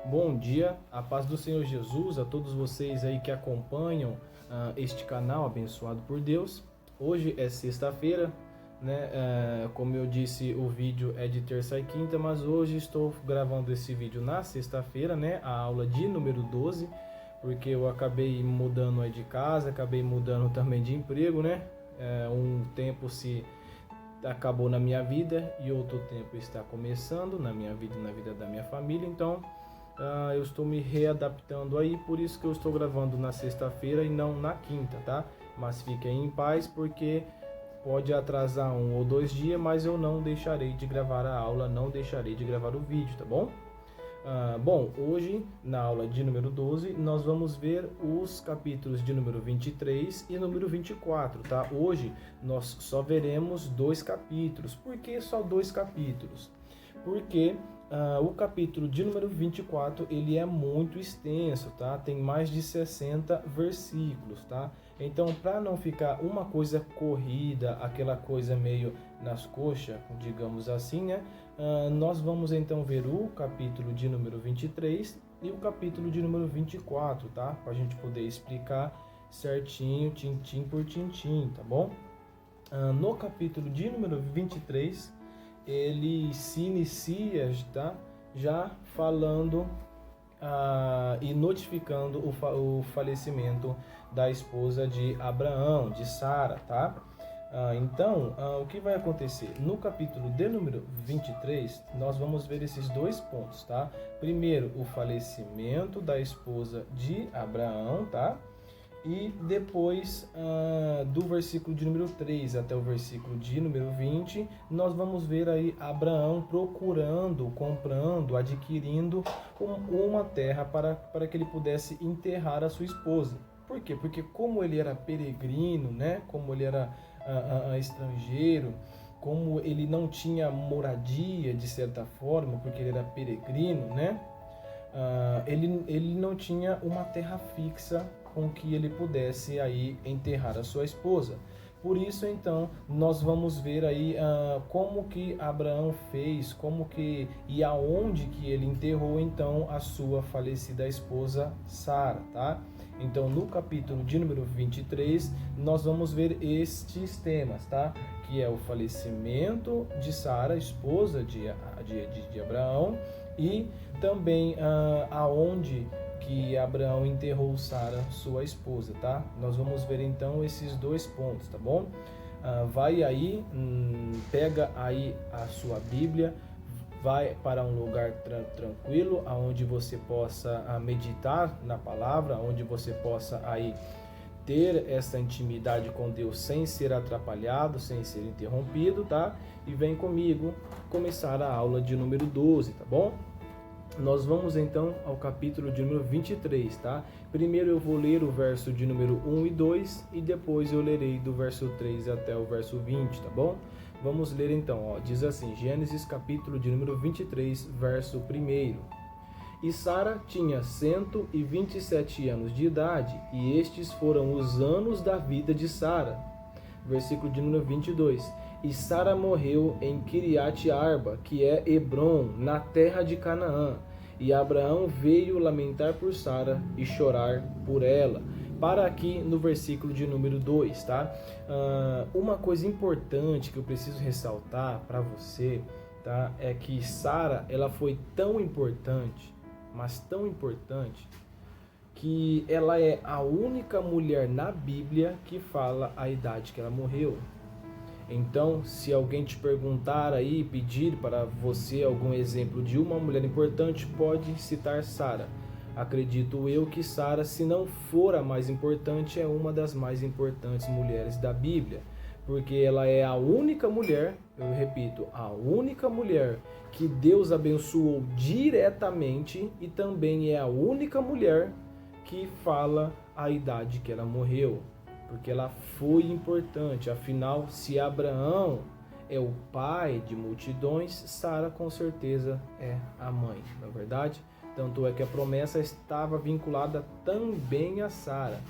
Bom dia, a paz do Senhor Jesus a todos vocês aí que acompanham este canal abençoado por Deus. Hoje é sexta-feira, né? Como eu disse, o vídeo é de terça e quinta, mas hoje estou gravando esse vídeo na sexta-feira, né? A aula de número 12, porque eu acabei mudando aí de casa, acabei mudando também de emprego, né? Um tempo se acabou na minha vida e outro tempo está começando na minha vida e na vida da minha família, então eu estou me readaptando aí, por isso que eu estou gravando na sexta-feira e não na quinta, tá? Mas fiquem em paz, porque pode atrasar 1 ou 2 dias, mas eu não deixarei de gravar a aula, não deixarei de gravar o vídeo, tá bom? Bom, hoje na aula de número 12 nós vamos ver os capítulos de número 23 e número 24, tá? Hoje nós só veremos 2 capítulos. Por que só 2 capítulos? Porque o capítulo de número 24 ele é muito extenso, tá? Tem mais de 60 versículos, tá? Então, para não ficar uma coisa corrida, aquela coisa meio nas coxas, digamos assim, né? Nós vamos então ver o capítulo de número 23 e o capítulo de número 24, tá? Para a gente poder explicar certinho, tintim por tintim, tá bom? No capítulo de número 23, ele se inicia, tá? Já falando e notificando o falecimento da esposa de Abraão, de Sara, tá? Então, o que vai acontecer? No capítulo de número 23, nós vamos ver esses 2 pontos, tá? Primeiro, o falecimento da esposa de Abraão, tá? E depois, do versículo de número 3 até o versículo de número 20, nós vamos ver aí Abraão procurando, comprando, adquirindo uma terra para que ele pudesse enterrar a sua esposa. Por quê? Porque como ele era peregrino, né? Como ele era estrangeiro, como ele não tinha moradia de certa forma, porque ele era peregrino, né? Ele não tinha uma terra fixa com que ele pudesse aí enterrar a sua esposa. Por isso, então, nós vamos ver aí como que Abraão fez, como que e aonde que ele enterrou então a sua falecida esposa Sara, tá? Então, no capítulo de número 23, nós vamos ver estes temas, tá? Que é o falecimento de Sara, esposa de Abraão, e também aonde que Abraão enterrou Sara, sua esposa, tá? Nós vamos ver então esses 2 pontos, tá bom? Vai aí, pega aí a sua Bíblia, vai para um lugar tranquilo, aonde você possa meditar na palavra, onde você possa aí ter essa intimidade com Deus sem ser atrapalhado, sem ser interrompido, tá? E vem comigo começar a aula de número 12, tá bom? Nós vamos então ao capítulo de número 23, tá? Primeiro eu vou ler o verso de número 1 e 2 e depois eu lerei do verso 3 até o verso 20, tá bom? Vamos ler então, ó. Diz assim, Gênesis capítulo de número 23, verso 1. E Sara tinha 127 anos de idade, e estes foram os anos da vida de Sara. Versículo de número 22. E Sara morreu em Kiriat Arba, que é Hebrom, na terra de Canaã. E Abraão veio lamentar por Sara e chorar por ela. Para aqui no versículo de número 2, tá? Uma coisa importante que eu preciso ressaltar para você, tá? É que Sara, ela foi tão importante, mas tão importante, que ela é a única mulher na Bíblia que fala a idade que ela morreu. Então, se alguém te perguntar aí, pedir para você algum exemplo de uma mulher importante, pode citar Sara. Acredito eu que Sara, se não for a mais importante, é uma das mais importantes mulheres da Bíblia, porque ela é a única mulher, eu repito, a única mulher que Deus abençoou diretamente e também é a única mulher que fala a idade que ela morreu. Porque ela foi importante. Afinal, se Abraão é o pai de multidões, Sara com certeza é a mãe, não é verdade? Tanto é que a promessa estava vinculada também a Sara.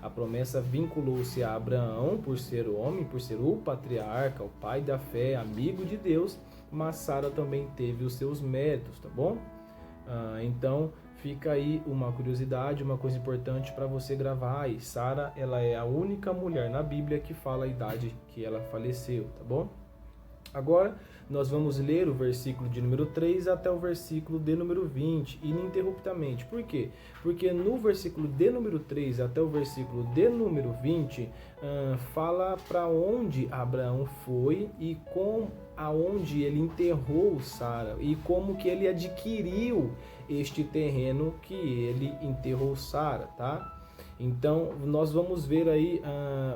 A promessa vinculou-se a Abraão por ser o homem, por ser o patriarca, o pai da fé, amigo de Deus, mas Sara também teve os seus méritos, tá bom? Então fica aí uma curiosidade, uma coisa importante para você gravar aí. Sara, ela é a única mulher na Bíblia que fala a idade que ela faleceu, tá bom? Agora nós vamos ler o versículo de número 3 até o versículo de número 20, ininterruptamente. Por quê? Porque no versículo de número 3 até o versículo de número 20, fala para onde Abraão foi e aonde ele enterrou Sara e como que ele adquiriu este terreno que ele enterrou Sara, tá? Então, nós vamos ver aí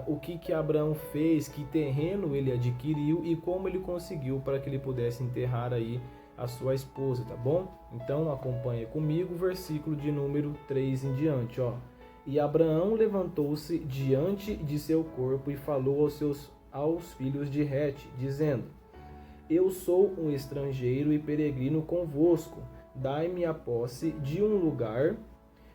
o que Abraão fez, que terreno ele adquiriu e como ele conseguiu para que ele pudesse enterrar aí a sua esposa, tá bom? Então, acompanha comigo o versículo de número 3 em diante, ó. E Abraão levantou-se diante de seu corpo e falou aos filhos de Het, dizendo: Eu sou um estrangeiro e peregrino convosco. Dai-me a posse de um lugar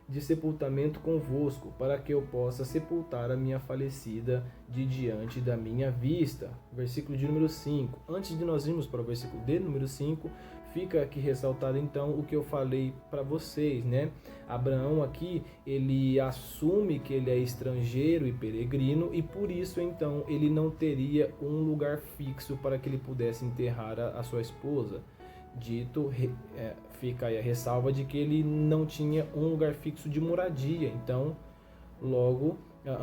de sepultamento convosco, para que eu possa sepultar a minha falecida de diante da minha vista. Versículo de número 5. Antes de nós irmos para o versículo de número 5, fica aqui ressaltado então o que eu falei para vocês, né? Abraão aqui, ele assume que ele é estrangeiro e peregrino e por isso então ele não teria um lugar fixo para que ele pudesse enterrar a sua esposa. Fica aí a ressalva de que ele não tinha um lugar fixo de moradia, então logo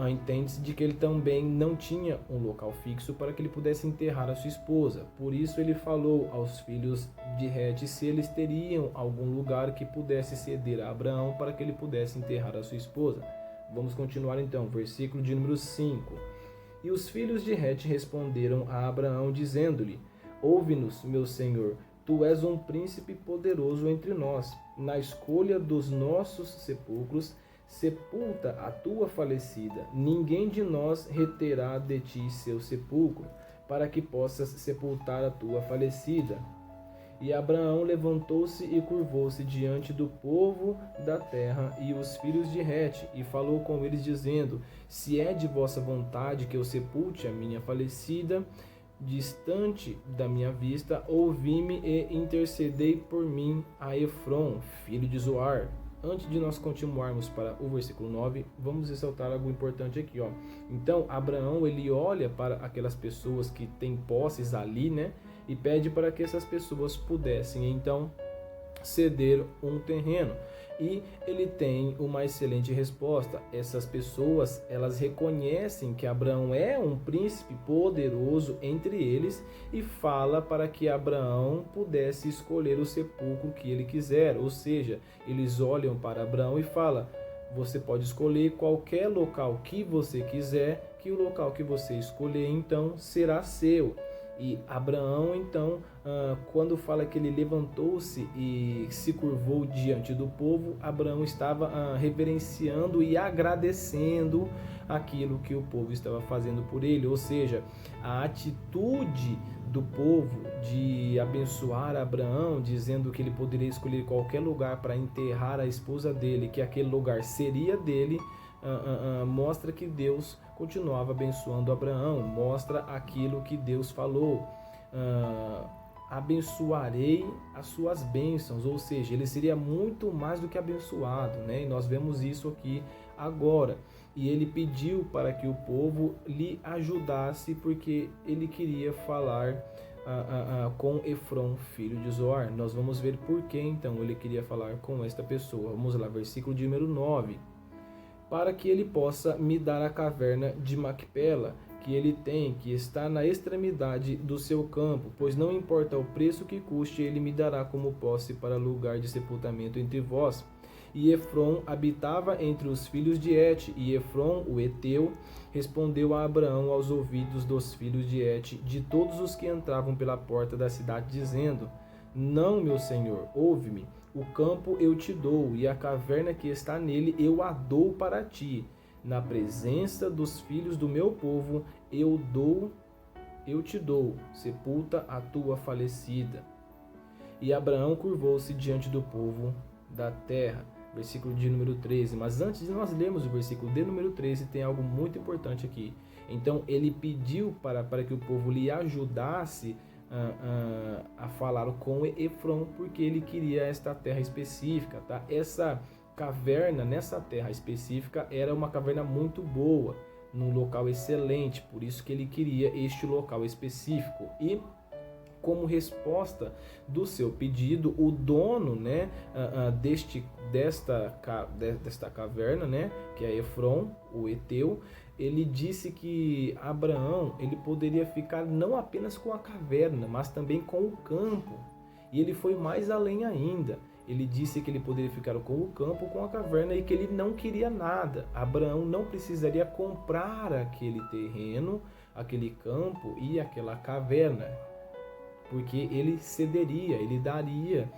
entende-se de que ele também não tinha um local fixo para que ele pudesse enterrar a sua esposa. Por isso ele falou aos filhos de Het se eles teriam algum lugar que pudesse ceder a Abraão para que ele pudesse enterrar a sua esposa. Vamos continuar então, versículo de número 5. E os filhos de Het responderam a Abraão dizendo-lhe: Ouve-nos, meu senhor, tu és um príncipe poderoso entre nós. Na escolha dos nossos sepulcros, sepulta a tua falecida. Ninguém de nós reterá de ti seu sepulcro, para que possas sepultar a tua falecida. E Abraão levantou-se e curvou-se diante do povo da terra e os filhos de Het, e falou com eles, dizendo: Se é de vossa vontade que eu sepulte a minha falecida, distante da minha vista, ouvi-me e intercedei por mim a Efron, filho de Zoar. Antes de nós continuarmos para o versículo 9, vamos ressaltar algo importante aqui, ó. Então, Abraão, ele olha para aquelas pessoas que têm posses ali, né? E pede para que essas pessoas pudessem, então, ceder um terreno. E ele tem uma excelente resposta. Essas pessoas, elas reconhecem que Abraão é um príncipe poderoso entre eles e fala para que Abraão pudesse escolher o sepulcro que ele quiser. Ou seja, eles olham para Abraão e falam: você pode escolher qualquer local que você quiser, que o local que você escolher, então, será seu. E Abraão, então, quando fala que ele levantou-se e se curvou diante do povo, Abraão estava reverenciando e agradecendo aquilo que o povo estava fazendo por ele. Ou seja, a atitude do povo de abençoar Abraão, dizendo que ele poderia escolher qualquer lugar para enterrar a esposa dele, que aquele lugar seria dele, mostra que Deus continuava abençoando Abraão, mostra aquilo que Deus falou: abençoarei as suas bênçãos, ou seja, ele seria muito mais do que abençoado, né? E nós vemos isso aqui agora. E ele pediu para que o povo lhe ajudasse, porque ele queria falar com Efron, filho de Zoar. Nós vamos ver por que então ele queria falar com esta pessoa. Vamos lá, versículo de número 9. Para que ele possa me dar a caverna de Macpela, que ele tem, que está na extremidade do seu campo, pois não importa o preço que custe, ele me dará como posse para lugar de sepultamento entre vós. E Efron habitava entre os filhos de Het, e Efron, o Eteu, respondeu a Abraão aos ouvidos dos filhos de Het, de todos os que entravam pela porta da cidade, dizendo: Não, meu senhor, ouve-me. O campo eu te dou, e a caverna que está nele eu a dou para ti. Na presença dos filhos do meu povo eu te dou, sepulta a tua falecida. E Abraão curvou-se diante do povo da terra. Versículo de número 13. Mas antes de nós lermos o versículo de número 13, tem algo muito importante aqui. Então ele pediu para que o povo lhe ajudasse a falar com Efrom, porque ele queria esta terra específica, tá? Essa caverna nessa terra específica era uma caverna muito boa, num local excelente, por isso que ele queria este local específico. E como resposta do seu pedido, o dono, né, desta caverna, né, que é Efrom, o Eteu, ele disse que Abraão ele poderia ficar não apenas com a caverna, mas também com o campo. E ele foi mais além ainda. Ele disse que ele poderia ficar com o campo, com a caverna, e que ele não queria nada. Abraão não precisaria comprar aquele terreno, aquele campo e aquela caverna, porque ele cederia, ele daria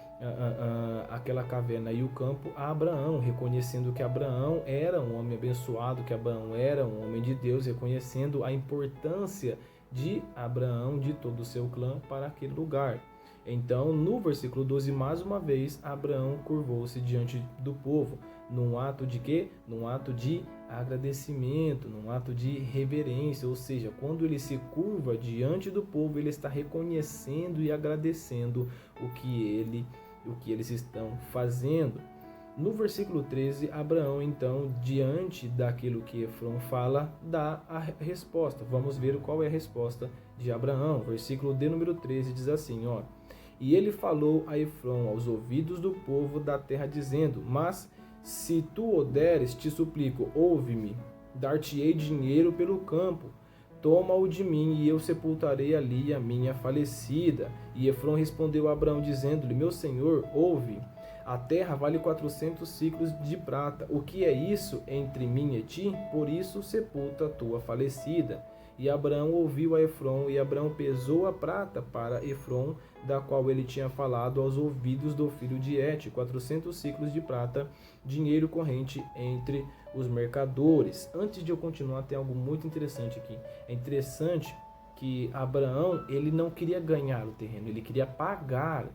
aquela caverna e o campo a Abraão, reconhecendo que Abraão era um homem abençoado, que Abraão era um homem de Deus, reconhecendo a importância de Abraão, de todo o seu clã para aquele lugar. Então, no versículo 12, mais uma vez, Abraão curvou-se diante do povo, num ato de quê? Num ato de agradecimento, num ato de reverência, ou seja, quando ele se curva diante do povo, ele está reconhecendo e agradecendo o que eles estão fazendo. No versículo 13, Abraão, então, diante daquilo que Efrom fala, dá a resposta. Vamos ver qual é a resposta de Abraão. Versículo de número 13 diz assim, ó: E ele falou a Efrom aos ouvidos do povo da terra, dizendo: Mas se tu o deres, te suplico, ouve-me, dar-te-ei dinheiro pelo campo. Toma-o de mim, e eu sepultarei ali a minha falecida. E Efrom respondeu a Abraão, dizendo-lhe: Meu senhor, ouve, a terra vale 400 siclos de prata. O que é isso entre mim e ti? Por isso sepulta a tua falecida. E Abraão ouviu a Efrom, e Abraão pesou a prata para Efrom, da qual ele tinha falado aos ouvidos do filho de Et, 400 siclos de prata, dinheiro corrente entre os mercadores. Antes de eu continuar, tem algo muito interessante aqui. É interessante que Abraão, ele não queria ganhar o terreno, ele queria pagar,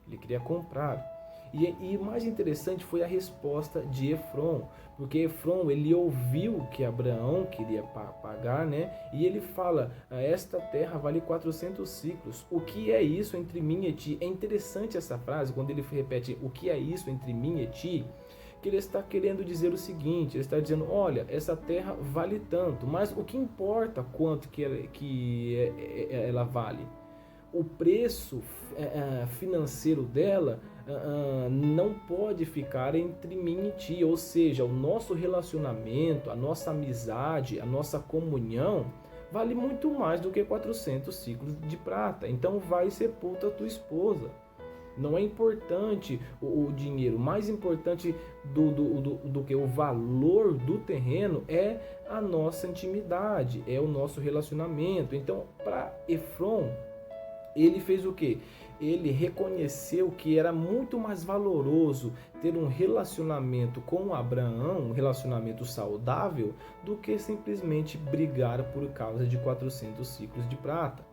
ele queria comprar. E o mais interessante foi a resposta de Efrom, porque Efrom, ele ouviu que Abraão queria pagar, né? E ele fala: esta terra vale 400 ciclos. O que é isso entre mim e ti? É interessante essa frase, quando ele repete o que é isso entre mim e ti, que ele está querendo dizer o seguinte: ele está dizendo, olha, essa terra vale tanto, mas o que importa quanto ela vale? O preço financeiro dela não pode ficar entre mim e ti, ou seja, o nosso relacionamento, a nossa amizade, a nossa comunhão vale muito mais do que 400 ciclos de prata. Então vai e sepulta a tua esposa. Não é importante o dinheiro, mais importante do que o valor do terreno é a nossa intimidade, é o nosso relacionamento. Então, para Efrom, ele fez o quê? Ele reconheceu que era muito mais valoroso ter um relacionamento com Abraão, um relacionamento saudável, do que simplesmente brigar por causa de 400 ciclos de prata.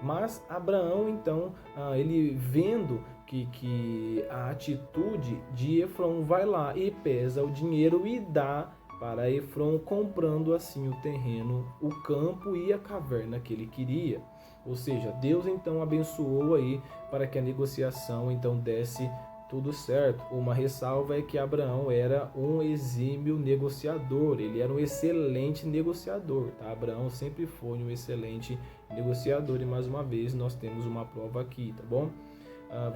Mas Abraão, então, ele vendo que a atitude de Efrom, vai lá e pesa o dinheiro e dá para Efrom, comprando assim o terreno, o campo e a caverna que ele queria. Ou seja, Deus então abençoou aí para que a negociação então desse tudo certo. Uma ressalva é que Abraão era um exímio negociador, ele era um excelente negociador, tá? Abraão sempre foi um excelente negociador, e mais uma vez nós temos uma prova aqui, tá bom?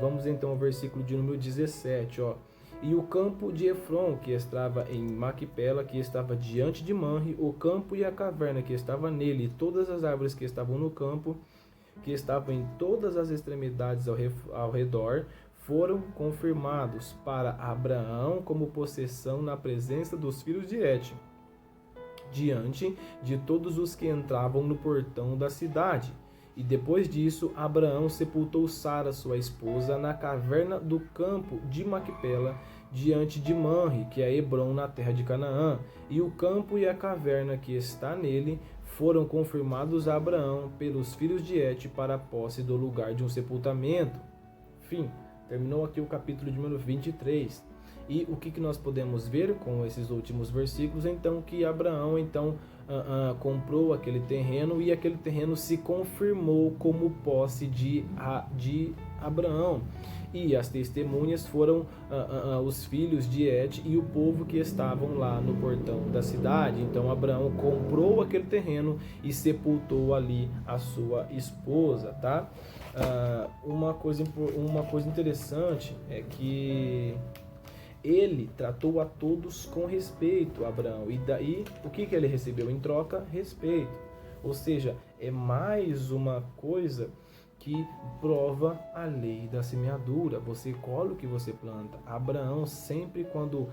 Vamos então ao versículo de número 17, ó. E o campo de Efrom, que estava em Maquipela, que estava diante de Manre, o campo e a caverna que estava nele, e todas as árvores que estavam no campo, que estavam em todas as extremidades ao redor, foram confirmados para Abraão como possessão na presença dos filhos de Et, diante de todos os que entravam no portão da cidade. E depois disso, Abraão sepultou Sara, sua esposa, na caverna do campo de Maquipela, diante de Manre, que é Hebrom, na terra de Canaã. E o campo e a caverna que está nele foram confirmados a Abraão pelos filhos de Et para a posse do lugar de um sepultamento. Fim. Terminou aqui o capítulo de número 23. E o que nós podemos ver com esses últimos versículos? Então, que Abraão comprou aquele terreno e aquele terreno se confirmou como posse de Abraão. E as testemunhas foram os filhos de Et e o povo que estavam lá no portão da cidade. Então Abraão comprou aquele terreno e sepultou ali a sua esposa, tá? Uma coisa interessante é que ele tratou a todos com respeito, Abraão. E daí, o que ele recebeu em troca? Respeito. Ou seja, é mais uma coisa que prova a lei da semeadura. Você colhe o que você planta. Abraão, sempre quando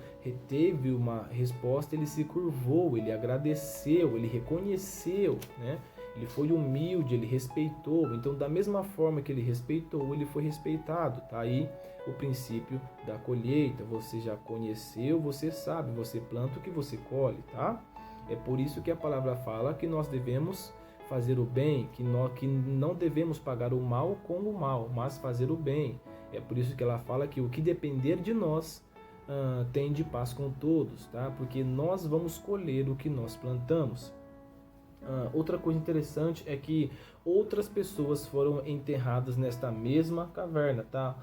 teve uma resposta, ele se curvou, ele agradeceu, ele reconheceu, né? Ele foi humilde, ele respeitou. Então, da mesma forma que ele respeitou, ele foi respeitado. Tá aí o princípio da colheita. Você já conheceu, você sabe, você planta o que você colhe, tá? É por isso que a palavra fala que nós devemos fazer o bem, que não devemos pagar o mal com o mal, mas fazer o bem. É por isso que ela fala que o que depender de nós tem de paz com todos, tá? Porque nós vamos colher o que nós plantamos. Outra coisa interessante é que outras pessoas foram enterradas nesta mesma caverna, tá?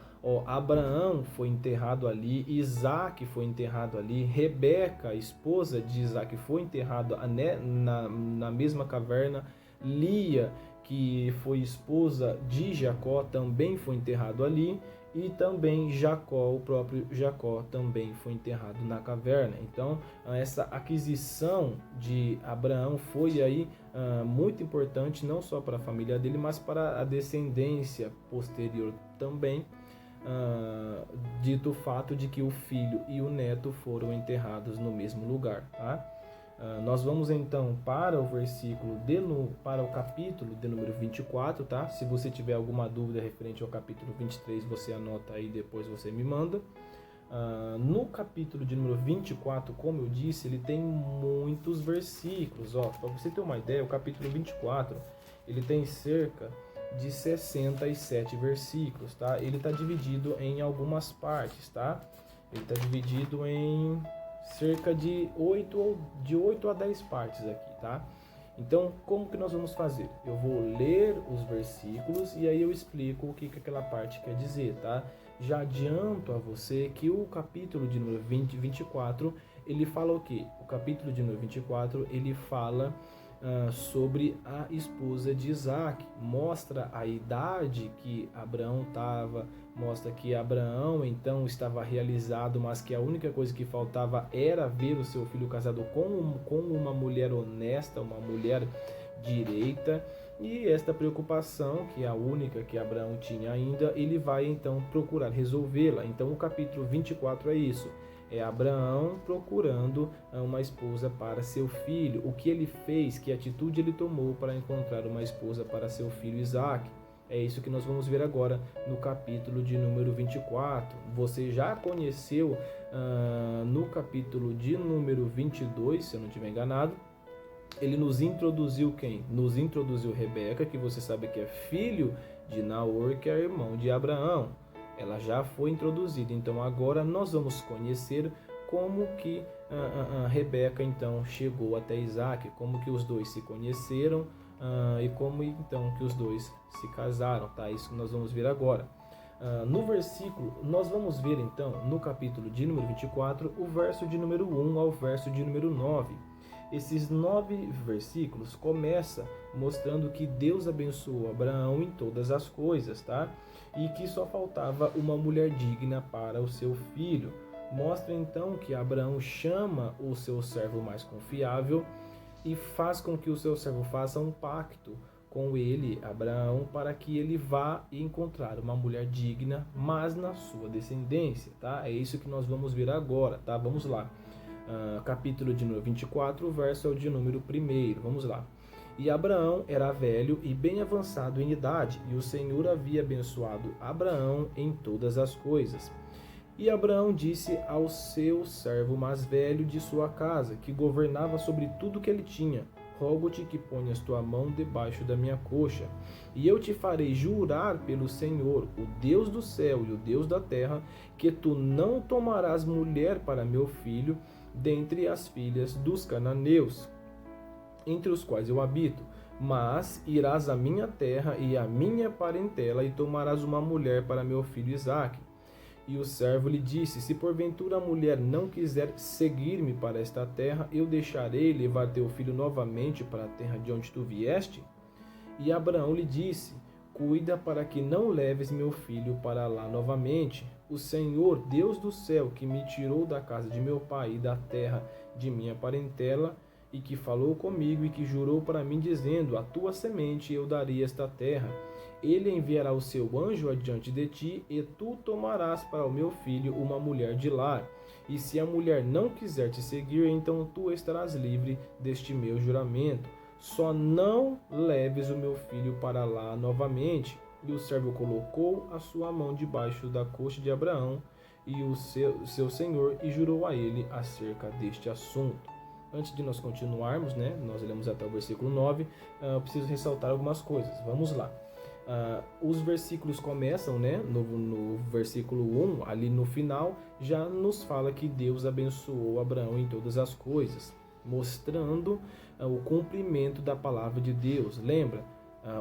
Abraão foi enterrado ali, Isaac foi enterrado ali, Rebeca, esposa de Isaac, foi enterrada na mesma caverna, Lia, que foi esposa de Jacó, também foi enterrado ali, e também Jacó, o próprio Jacó, também foi enterrado na caverna. Então, essa aquisição de Abraão foi aí muito importante, não só para a família dele, mas para a descendência posterior também, dito o fato de que o filho e o neto foram enterrados no mesmo lugar, tá? Nós vamos então para o capítulo de número 24, tá? Se você tiver alguma dúvida referente ao capítulo 23, você anota aí, depois você me manda. No capítulo de número 24, como eu disse, ele tem muitos versículos. Para você ter uma ideia, o capítulo 24, ele tem cerca de 67 versículos, tá? Ele está dividido em algumas partes, tá? Ele está dividido em cerca de 8 a 10 partes aqui, tá? Então, como que nós vamos fazer? Eu vou ler os versículos e aí eu explico o que aquela parte quer dizer, tá? Já adianto a você que o capítulo de número 24, ele fala o quê? O capítulo de número 24, ele fala sobre a esposa de Isaac, mostra a idade que Abraão estava, mostra que Abraão então estava realizado, mas que a única coisa que faltava era ver o seu filho casado com uma mulher honesta, uma mulher direita, e esta preocupação, que é a única que Abraão tinha ainda, ele vai então procurar resolvê-la. Então o capítulo 24 é isso. É Abraão procurando uma esposa para seu filho. O que ele fez, que atitude ele tomou para encontrar uma esposa para seu filho Isaac. É isso que nós vamos ver agora no capítulo de número 24. Você já conheceu no capítulo de número 22, se eu não estiver enganado. Ele nos introduziu quem? Nos introduziu Rebeca, que você sabe que é filho de Naor, que é irmão de Abraão. Ela já foi introduzida, então agora nós vamos conhecer como que Rebeca então chegou até Isaac, como que os dois se conheceram e como então que os dois se casaram, tá? Isso que nós vamos ver agora. No versículo, nós vamos ver então no capítulo de número 24, o verso de número 1 ao verso de número 9. Esses 9 versículos começam mostrando que Deus abençoou Abraão em todas as coisas, tá? E que só faltava uma mulher digna para o seu filho. Mostra então que Abraão chama o seu servo mais confiável e faz com que o seu servo faça um pacto com ele, Abraão, para que ele vá encontrar uma mulher digna, mas na sua descendência, tá? É isso que nós vamos ver agora, tá? Vamos lá. Capítulo de número 24, o verso é o de número 1. Vamos lá. E Abraão era velho e bem avançado em idade, e o Senhor havia abençoado Abraão em todas as coisas. E Abraão disse ao seu servo mais velho de sua casa, que governava sobre tudo que ele tinha: rogo-te que ponhas tua mão debaixo da minha coxa, e eu te farei jurar pelo Senhor, o Deus do céu e o Deus da terra, que tu não tomarás mulher para meu filho dentre as filhas dos cananeus, entre os quais eu habito, mas irás à minha terra e à minha parentela, e tomarás uma mulher para meu filho Isaque. E o servo lhe disse: se porventura a mulher não quiser seguir-me para esta terra, eu deixarei levar teu filho novamente para a terra de onde tu vieste? E Abraão lhe disse: cuida para que não leves meu filho para lá novamente. O Senhor, Deus do céu, que me tirou da casa de meu pai e da terra de minha parentela, e que falou comigo e que jurou para mim, dizendo: a tua semente eu darei esta terra. Ele enviará o seu anjo adiante de ti, e tu tomarás para o meu filho uma mulher de lá. E se a mulher não quiser te seguir, então tu estarás livre deste meu juramento. Só não leves o meu filho para lá novamente. E o servo colocou a sua mão debaixo da coxa de Abraão e o seu senhor, e jurou a ele acerca deste assunto. Antes de nós continuarmos, nós lemos até o versículo 9, eu preciso ressaltar algumas coisas. Vamos lá. Os versículos começam, no versículo 1, ali no final, já nos fala que Deus abençoou Abraão em todas as coisas, mostrando o cumprimento da palavra de Deus. Lembra?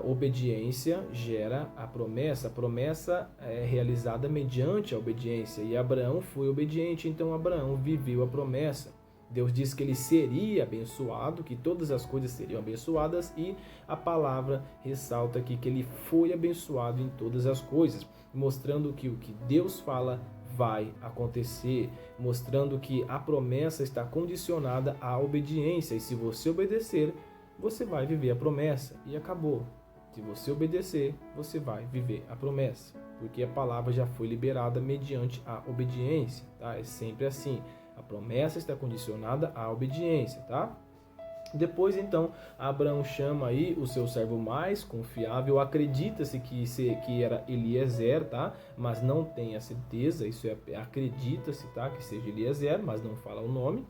Obediência gera a promessa é realizada mediante a obediência, e Abraão foi obediente, então Abraão viveu a promessa. Deus disse que ele seria abençoado, que todas as coisas seriam abençoadas, e a palavra ressalta aqui que ele foi abençoado em todas as coisas, mostrando que o que Deus fala vai acontecer, mostrando que a promessa está condicionada à obediência, e se você obedecer, você vai viver a promessa, e acabou. Se você obedecer, você vai viver a promessa, porque a palavra já foi liberada mediante a obediência, tá? É sempre assim. A promessa está condicionada à obediência, tá? Depois, então, Abraão chama aí o seu servo mais confiável. Acredita-se que era Eliezer, tá? Mas não tem a certeza, acredita-se, tá? Que seja Eliezer, mas não fala o nome.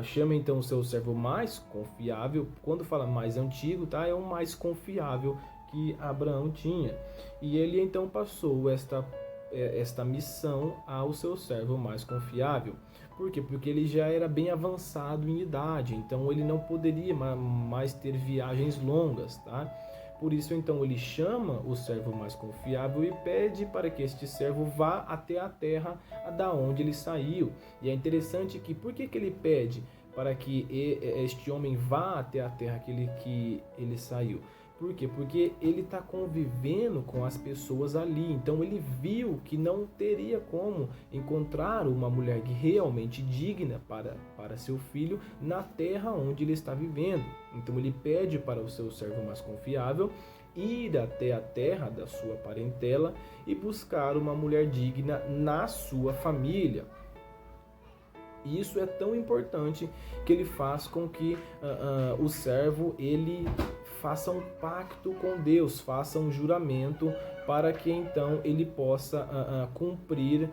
Chama então o seu servo mais confiável. Quando fala mais antigo, tá? É o mais confiável que Abraão tinha. E ele então passou esta missão ao seu servo mais confiável. Por quê? Porque ele já era bem avançado em idade, então ele não poderia mais ter viagens longas, tá? Por isso, então, ele chama o servo mais confiável e pede para que este servo vá até a terra da onde ele saiu. E é interessante que, por que ele pede para que este homem vá até a terra que ele saiu? Por quê? Porque ele está convivendo com as pessoas ali. Então ele viu que não teria como encontrar uma mulher realmente digna para seu filho na terra onde ele está vivendo. Então ele pede para o seu servo mais confiável ir até a terra da sua parentela e buscar uma mulher digna na sua família. E isso é tão importante que ele faz com que o servo ele faça um pacto com Deus, faça um juramento para que então ele possa cumprir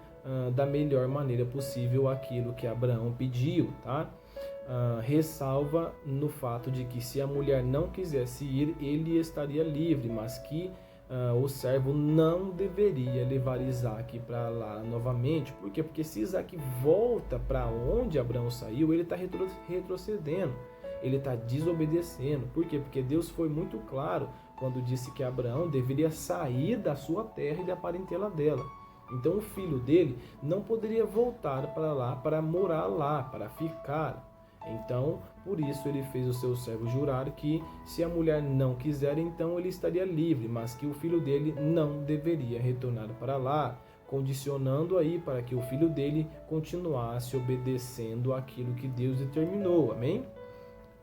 da melhor maneira possível aquilo que Abraão pediu, tá? Ressalva no fato de que se a mulher não quisesse ir, ele estaria livre, mas que o servo não deveria levar Isaque para lá novamente. Por quê? Porque se Isaque volta para onde Abraão saiu, ele está retrocedendo, ele está desobedecendo. Por quê? Porque Deus foi muito claro quando disse que Abraão deveria sair da sua terra e da parentela dela. Então o filho dele não poderia voltar para lá, para morar lá, para ficar. Então, por isso ele fez o seu servo jurar que se a mulher não quiser, então ele estaria livre, mas que o filho dele não deveria retornar para lá, condicionando aí para que o filho dele continuasse obedecendo aquilo que Deus determinou, amém?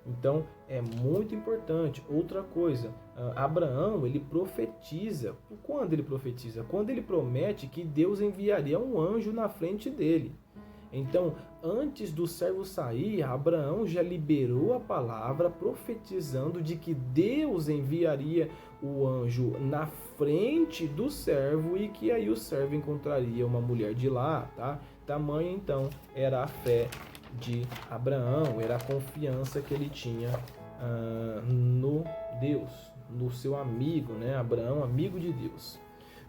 Então, é muito importante. Outra coisa, Abraão, ele profetiza. Quando ele profetiza? Quando ele promete que Deus enviaria um anjo na frente dele. Então, antes do servo sair, Abraão já liberou a palavra profetizando de que Deus enviaria o anjo na frente do servo e que aí o servo encontraria uma mulher de lá, tá? Tamanha então era a fé de Abraão, era a confiança que ele tinha no Deus, no seu amigo, né? Abraão, amigo de Deus.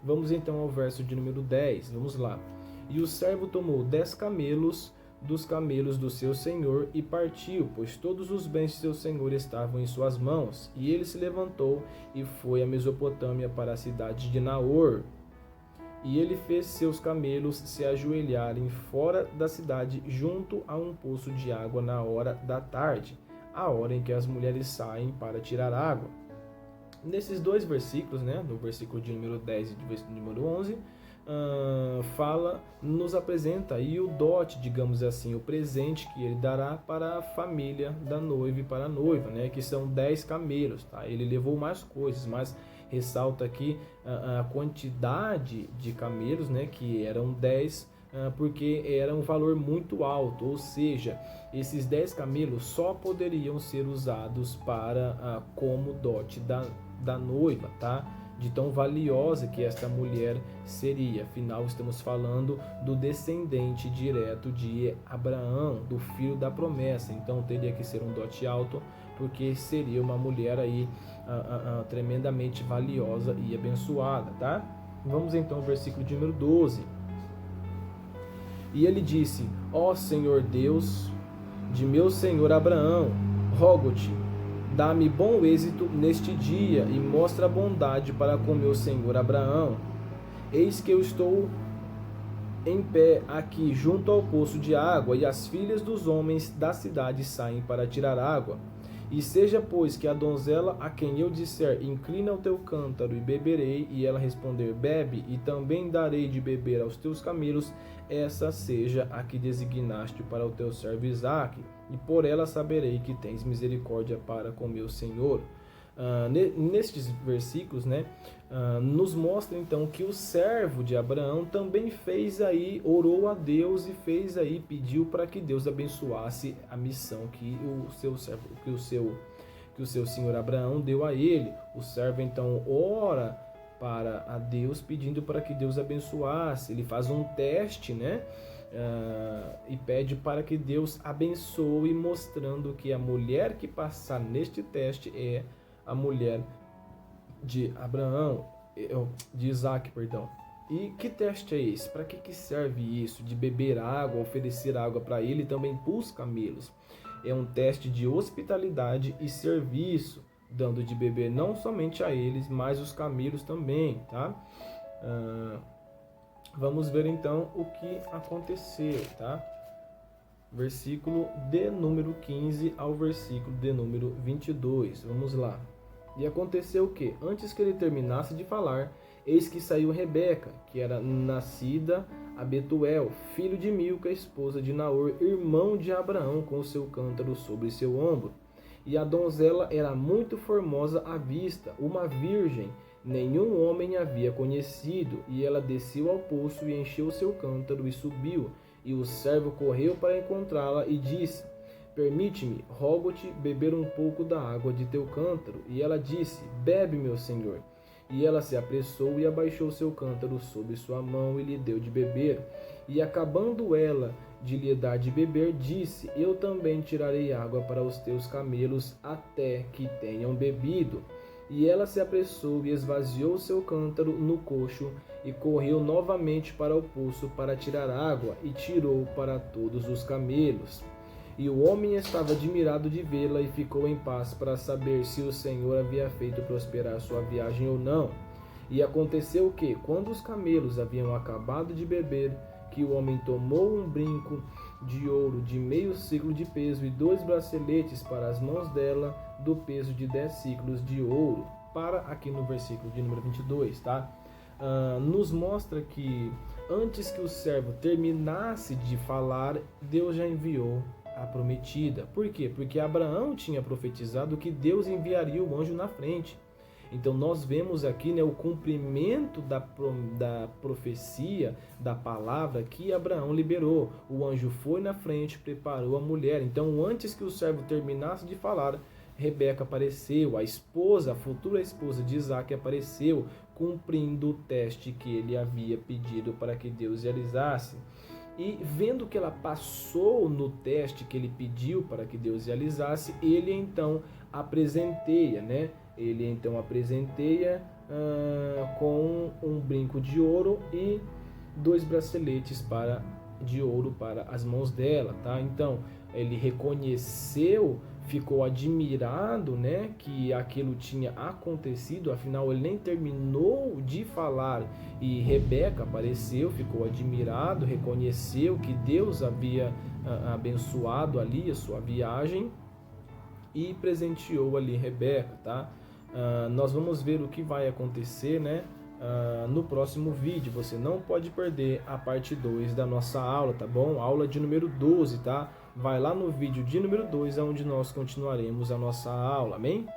Vamos então ao verso de número 10, vamos lá. E o servo tomou 10 camelos dos camelos do seu senhor e partiu, pois todos os bens de seu senhor estavam em suas mãos. E ele se levantou e foi a Mesopotâmia para a cidade de Naor. E ele fez seus camelos se ajoelharem fora da cidade, junto a um poço de água na hora da tarde, a hora em que as mulheres saem para tirar água. Nesses dois versículos, né, no versículo de número 10 e do versículo de número 11, nos apresenta aí o dote, digamos assim, o presente que ele dará para a família da noiva e para a noiva, né, que são 10 camelos. Tá? Ele levou mais coisas, mas ressalta aqui a quantidade de camelos, né, que eram 10, porque era um valor muito alto, ou seja, esses 10 camelos só poderiam ser usados para como dote da noiva, tá? De tão valiosa que esta mulher seria. Afinal, estamos falando do descendente direto de Abraão, do filho da promessa. Então, teria que ser um dote alto, porque seria uma mulher aí tremendamente valiosa e abençoada, tá? Vamos então ao versículo de número 12. E ele disse: ó Senhor Deus de meu senhor Abraão, rogo-te, dá-me bom êxito neste dia e mostra bondade para com meu senhor Abraão. Eis que eu estou em pé aqui junto ao poço de água, e as filhas dos homens da cidade saem para tirar água. E seja, pois, que a donzela a quem eu disser, inclina o teu cântaro e beberei, e ela responder, bebe, e também darei de beber aos teus camelos, essa seja a que designaste para o teu servo Isaque, e por ela saberei que tens misericórdia para com meu Senhor. Nestes versículos, né, nos mostra então que o servo de Abraão também fez aí, orou a Deus e fez aí, pediu para que Deus abençoasse a missão que o seu servo, que o seu senhor Abraão deu a ele. O servo então ora para a Deus pedindo para que Deus abençoasse. Ele faz um teste, né? E pede para que Deus abençoe, mostrando que a mulher que passar neste teste é a mulher de Abraão, de Isaque, perdão. E que teste é esse? Para que serve isso? De beber água, oferecer água para ele e também para os camelos. É um teste de hospitalidade e serviço, dando de beber não somente a eles, mas os camelos também, tá? Vamos ver então o que aconteceu, tá? Versículo de número 15 ao versículo de número 22. Vamos lá. E aconteceu que, antes que ele terminasse de falar, eis que saiu Rebeca, que era nascida a Betuel, filho de Milca, esposa de Naor, irmão de Abraão, com o seu cântaro sobre seu ombro. E a donzela era muito formosa à vista, uma virgem, nenhum homem havia conhecido. E ela desceu ao poço e encheu seu cântaro e subiu. E o servo correu para encontrá-la e disse, permite-me, rogo-te, beber um pouco da água de teu cântaro. E ela disse, bebe, meu senhor. E ela se apressou e abaixou seu cântaro sobre sua mão e lhe deu de beber. E acabando ela de lhe dar de beber, disse, eu também tirarei água para os teus camelos até que tenham bebido. E ela se apressou e esvaziou seu cântaro no coxo e correu novamente para o poço para tirar água e tirou para todos os camelos. E o homem estava admirado de vê-la e ficou em paz para saber se o Senhor havia feito prosperar sua viagem ou não. E aconteceu que, quando os camelos haviam acabado de beber, que o homem tomou um brinco de ouro de meio ciclo de peso e 2 braceletes para as mãos dela do peso de 10 ciclos de ouro. Para aqui no versículo de número 22, tá? Nos mostra que antes que o servo terminasse de falar, Deus já enviou a prometida. Por quê? Porque Abraão tinha profetizado que Deus enviaria o anjo na frente. Então nós vemos aqui, né, o cumprimento da profecia, da palavra que Abraão liberou. O anjo foi na frente, preparou a mulher. Então antes que o servo terminasse de falar, Rebeca apareceu, a esposa, a futura esposa de Isaque apareceu, cumprindo o teste que ele havia pedido para que Deus realizasse. E vendo que ela passou no teste que ele pediu para que Deus realizasse, ele então apresenteia, né? Ele então apresenteia com um brinco de ouro e 2 braceletes de ouro para as mãos dela, tá? Então ele reconheceu, ficou admirado, né, que aquilo tinha acontecido, afinal ele nem terminou de falar e Rebeca apareceu, ficou admirado, reconheceu que Deus havia abençoado ali a sua viagem e presenteou ali Rebeca, tá? Nós vamos ver o que vai acontecer, né, no próximo vídeo. Você não pode perder a parte 2 da nossa aula, tá bom? Aula de número 12, tá? Vai lá no vídeo de número 2, onde nós continuaremos a nossa aula, amém?